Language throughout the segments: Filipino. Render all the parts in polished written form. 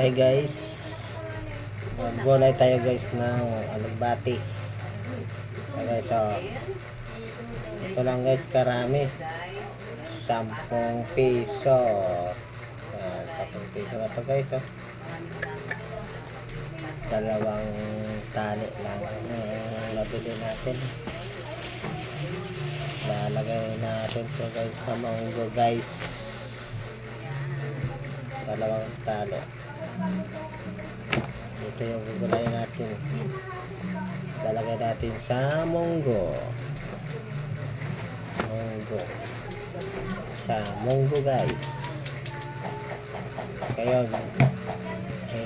Hi guys, maggulay tayo guys ng alugbati. Okay, so ito lang guys karami, 10 piso. Yan, 10 piso na to guys. Oh. Dalawang tali lang nabili natin. Lalagay natin to guys sa munggo guys. Dalawang tali. Ito yung gugulayin natin. Lalagay natin sa munggo. Sa munggo guys. Ngayon,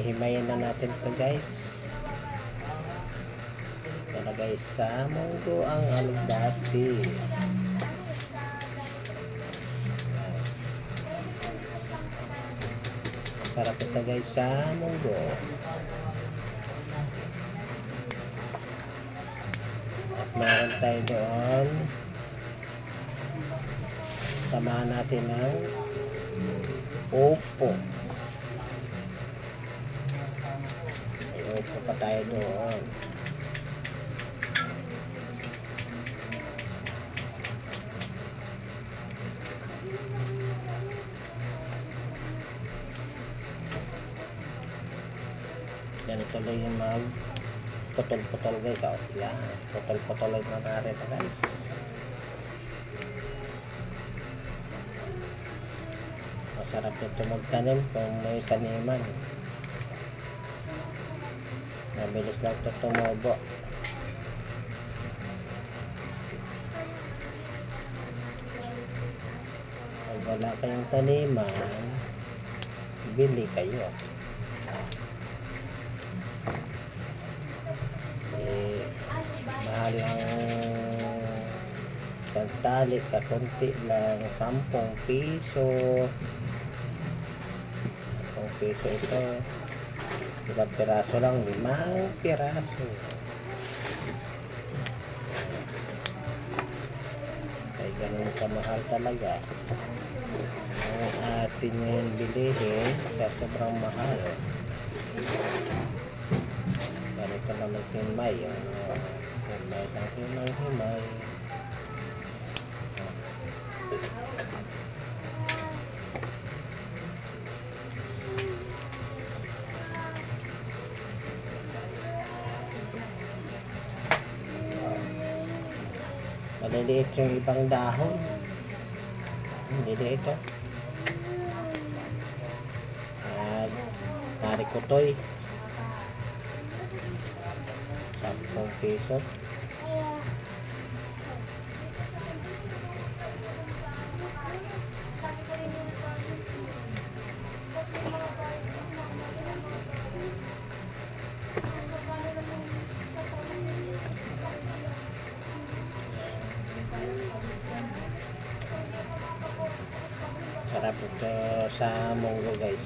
himayin na natin to guys. Lalagay sa munggo ang alugbati. Sarap ito guys sa munggo. At meron tayo doon. Samahan natin ng upo. May upo pa tayo doon. Yan ituloy yung mag putol-putol guys. Oh, yan. Putol-putol ay makarita guys. Masarap ito magtanim kung may taniman. Mabilis lang ito tumubo. Pag wala kayong taniman, bili kayo. Mahal ang isang tali, kakunti lang, 10 piso. 10 piso ito. Ilang piraso lang, 5 piraso. Ay ganun kamahal talaga ang atin yung bilihin sa sobrang mahal. Ganito na mag-himay. Himay lang, himay. Maliliit yung ibang dahon. Maliliit oh. At tarikutoy. 10 piso. Sarap ito sa munggo guys.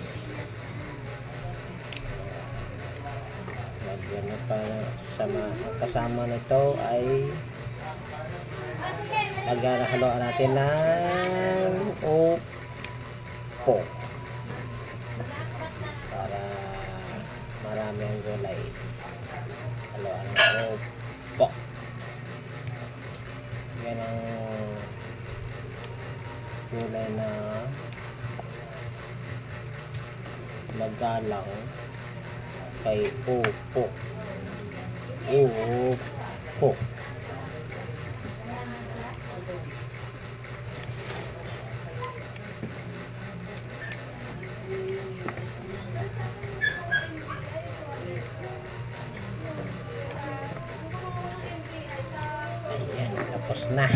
Lagyan pa kasama nito ay haluan natin ng upo para marami ang gulay. Haluan ng upo. Yan ang gulay na magalang kay upo. Upo. Ayan, tapos na.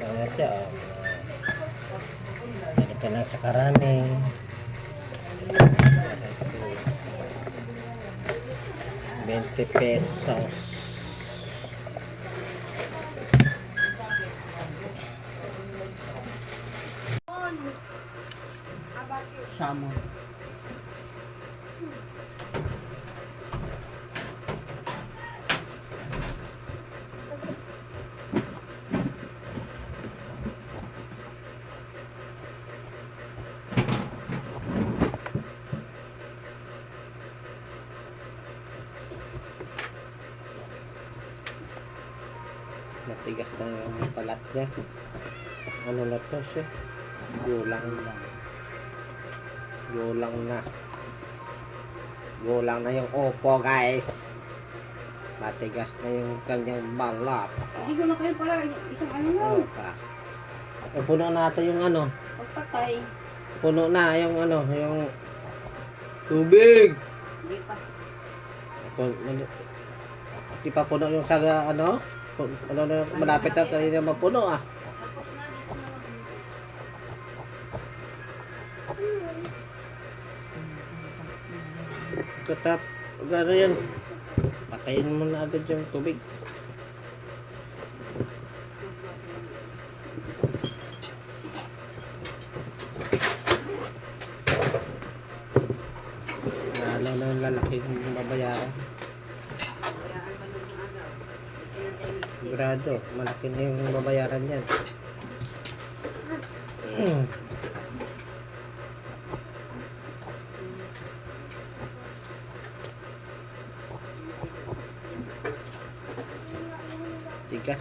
Ayan siya. Ito na sa karami. 20 pesos. Salmon. matigas na yung balat niya. Ano na to siya? Gulang na. Gulang na. Gulang na yung upo guys. Matigas na yung kanyang balat. Hindi ko na kayo pala isang ano lang. Pa. Puno natin yung ano. Pagpatay. Puno na yung ano, yung tubig. Hindi pa. Di pa puno yung saga ano? Ano na malapit na tayo na mapuno ah. Tapos na dito na lang. Katap, gano yan. Patayin mo na agad yung tubig. Lalo na yung lalaki yung babayaran. Kayaan pa nung agaw. Sigurado, malaki na yung babayaran yan. Tigas.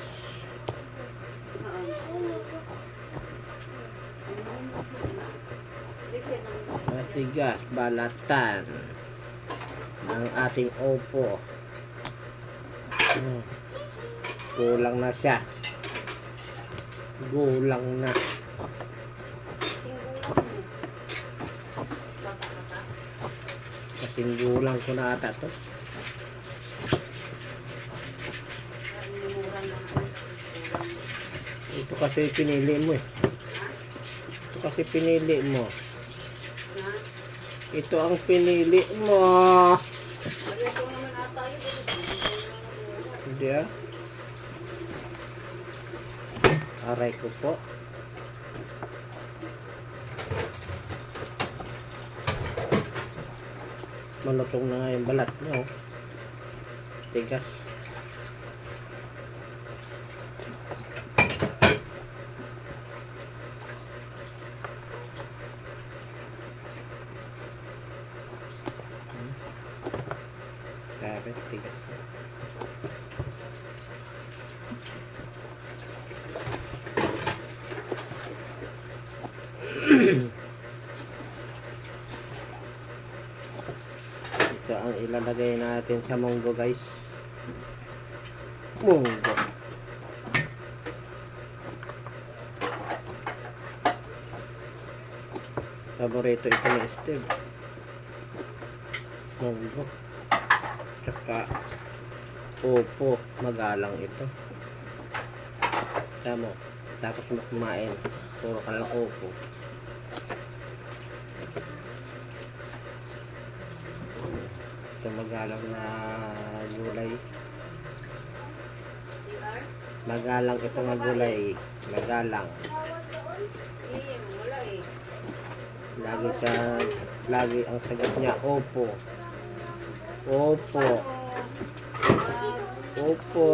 Matigas, balatan ng ating opo. Gulang na siya. Gulang na. Kasing gulang ko na ata to. Ito kasi pinili mo eh. Ito kasi pinili mo. Ito ang pinili mo. Hindi ah. Aray ko po. Malutong na nga yung balat niya oh. Tigas. Grabe, tigas. Ito ang ilalagay natin sa munggo guys. Munggo. Paborito ito ni Steve. Munggo. Tsaka opo. Magalang ito. Tama. Tapos mo kumain. Puro ka lang opo. Ito magalang na gulay. Magalang ito na gulay. Magalang. Lagi ang sagot niya opo. Opo. Opo.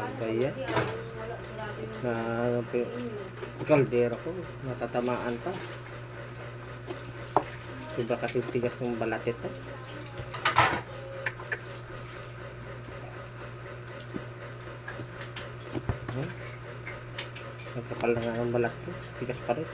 Ano yan? Na kaldera ko. Natatamaan pa. Sobra kasi tigas ng balat ito. Nagkapal na nga ang balat ko. Tigas pa rin.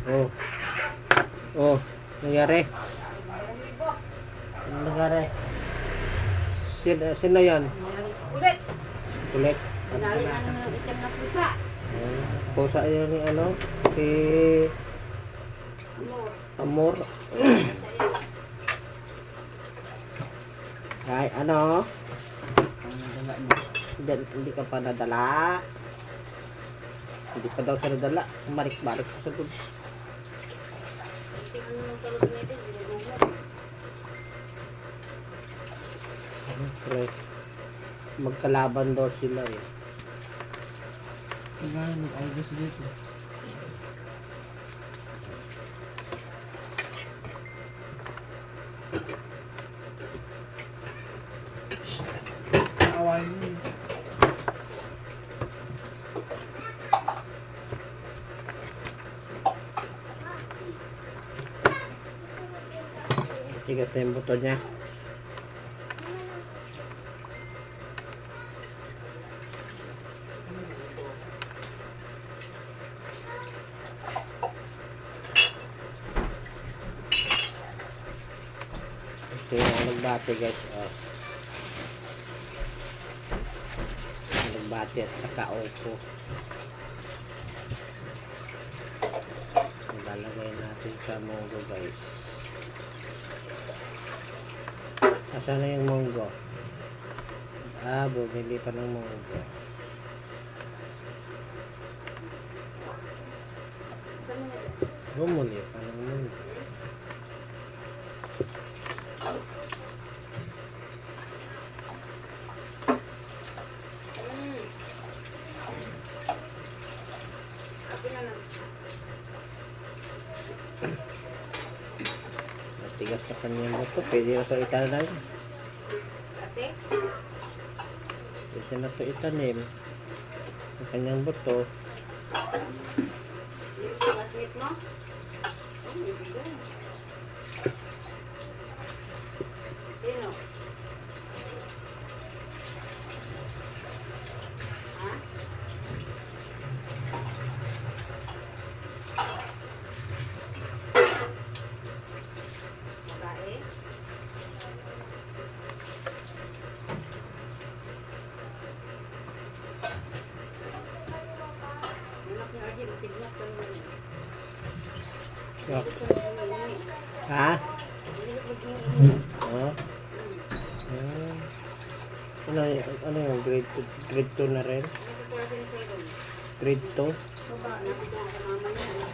Oh. Oh, nangyari. Ano nangyari? Sino yan? Ulit. Ulit. Pinali na ng itim na pusa. Pusa yan ni ano? Si Amor. Ay, ano? Wala na. Hindi ka pa nadala. Hindi pa daw siya nadala. Balik-balik pa sa doon. Tingnan mo ng talog na ito. Ginugugod. Siyempre, magkalaban daw sila eh. Kaya nag-ayos dito. Awayin mo. Tigas na yung buto niya. Ito yung nagbati guys. Oh. Nagbati at saka upo. Ilalagay natin sa munggo guys. Asan na yung munggo? Bumili pa ng munggo. Saan mo na ito? Bumili pa ng munggo. Akin na lang. Matigas sa kanyang buto. Pwede na ito itanim. Ate? Pwede na ito itanim. Sa kanyang buto. Maslit mo? Oh, may bigo. Sino? Ha? Babae? Anak ni Arjen, tignat ka naman. Oh. Ito na naman eh. Ha? Hindi ko mag-iinit. Oh. Ano yung grade 2 na rin? Ano ko din sa'yo doon? Grade 2? Baba, nakita ko sa mama niya.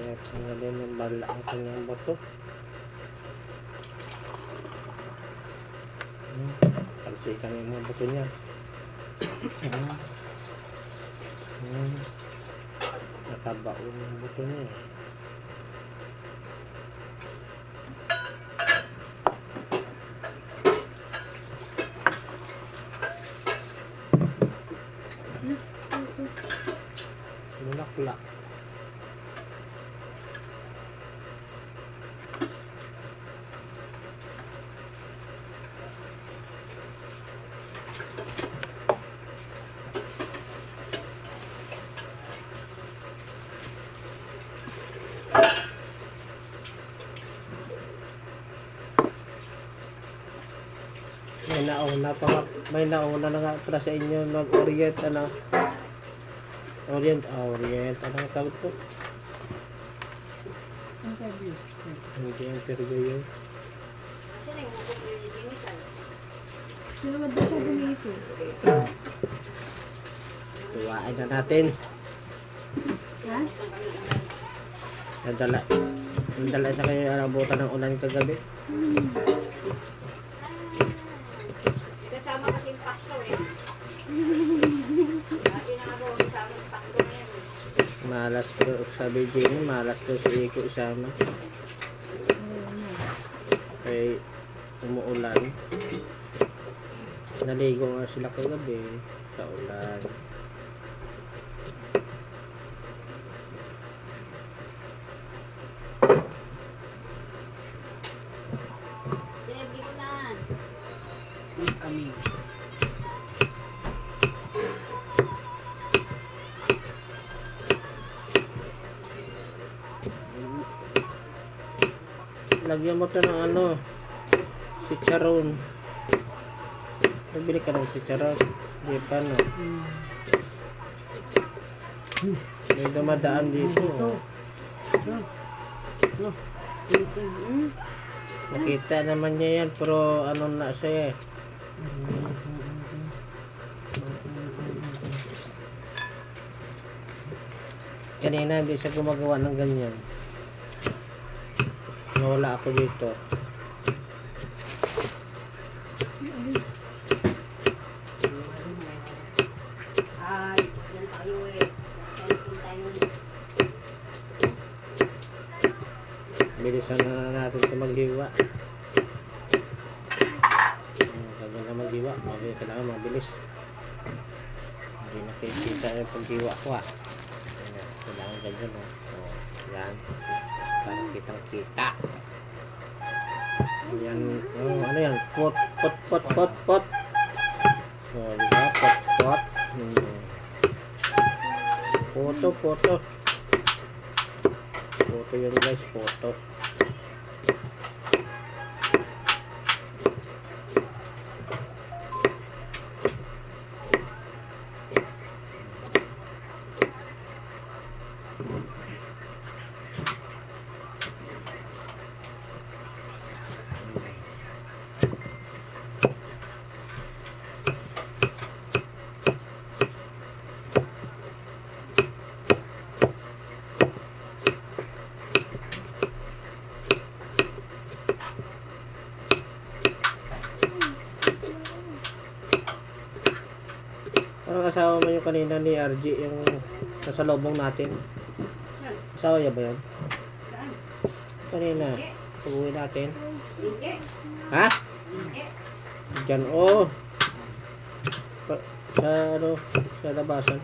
Kaya tanggalin ng bala ang kanyang buto. Palsikan yung mga buto niya. Nakabaon yung buto niya. Bulaklak. May nauna na nga para sa inyo mag-orient ano. Orient ano ang tawag to? Interview. Hindi interview yun. Kasi na yung mga kumilinisan. Sinamad ba siya gumising? Tuwain na natin. Ha? Nadala sa kayo yung arabutan ng ulan kagabi. Kasama kasi yung pakso eh. Dati na nga doon, kasama yung pakso na yan eh. Malas ko, sabi Jenny, malas ko si Iko isama. Kaya umuulan. Naligo nga sila kagabi sa ulan. Dinibdi ko na. Amigo. Lagyan mo to ng ano, chicharon. Nabili ka ng chicharon. Di pa, no? May dumadaan dito. Oh. Nakita naman niya yan, pero ano na siya eh. Kanina hindi siya gumagawa ng ganyan. Nawala ako dito. Ay, yan tayo eh. Cellphone tayo eh. Bilisan na natin ito maghiwa. Ganyan na maghiwa. Kailangan mabilis. Hindi nakikita yung paghiwa ko ah. Ayan, kailangan ganyan oh. Oh, yan. Para kitang kita. Yan. Oh, ano yan? Pot. Oh, diba? Pot. Photo. Photo yun guys. Photo. Parang asawa mo yung kanina ni RG, yung nasa lobong natin. Yan. Asawa niya ba yun? Saan? Kanina, pag-uwi natin. Hindi. Ha? Hindi. Diyan, oh. Sa ano, sa labasan.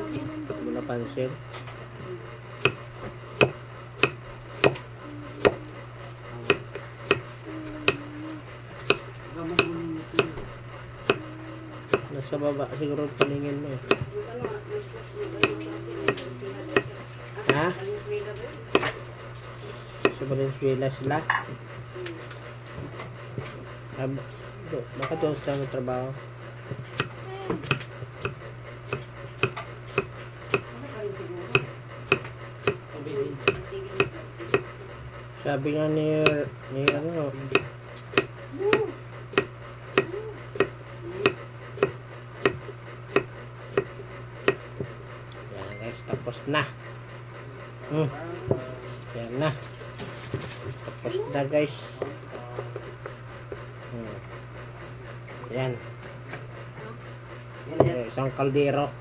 Hindi mo napansin. Nasa baba, siguro paningin mo eh. Ha? Sa Valenzuela sila? Baka doon sila trabaho. Sabi nga ni ano, yan guys, tapos na. Yan na. Tapos na guys. Yan. Isang kaldero.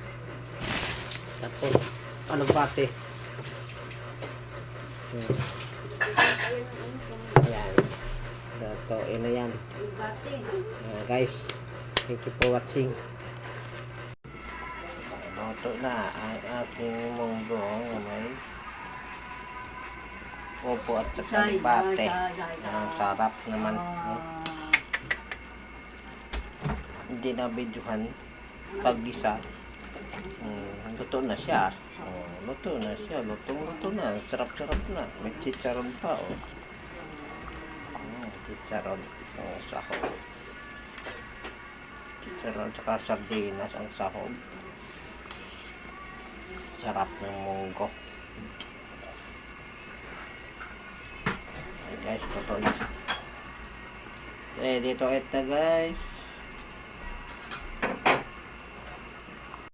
Tapos alubate. Ayan. Ito, ina yan. Guys, thank you for watching. Luto na ang ating munggong na may opo at saka bate. Ang sarap naman. Hindi na videohan pag-gisa. Luto na siya. Luto na siya. Luto na. Sarap-sarap na. May chicharon pa. Chicharon. Sahog. Chicharon saka sardinas ang sahog. Sarap ng munggo. Guys, luto na. Ready to eat na guys.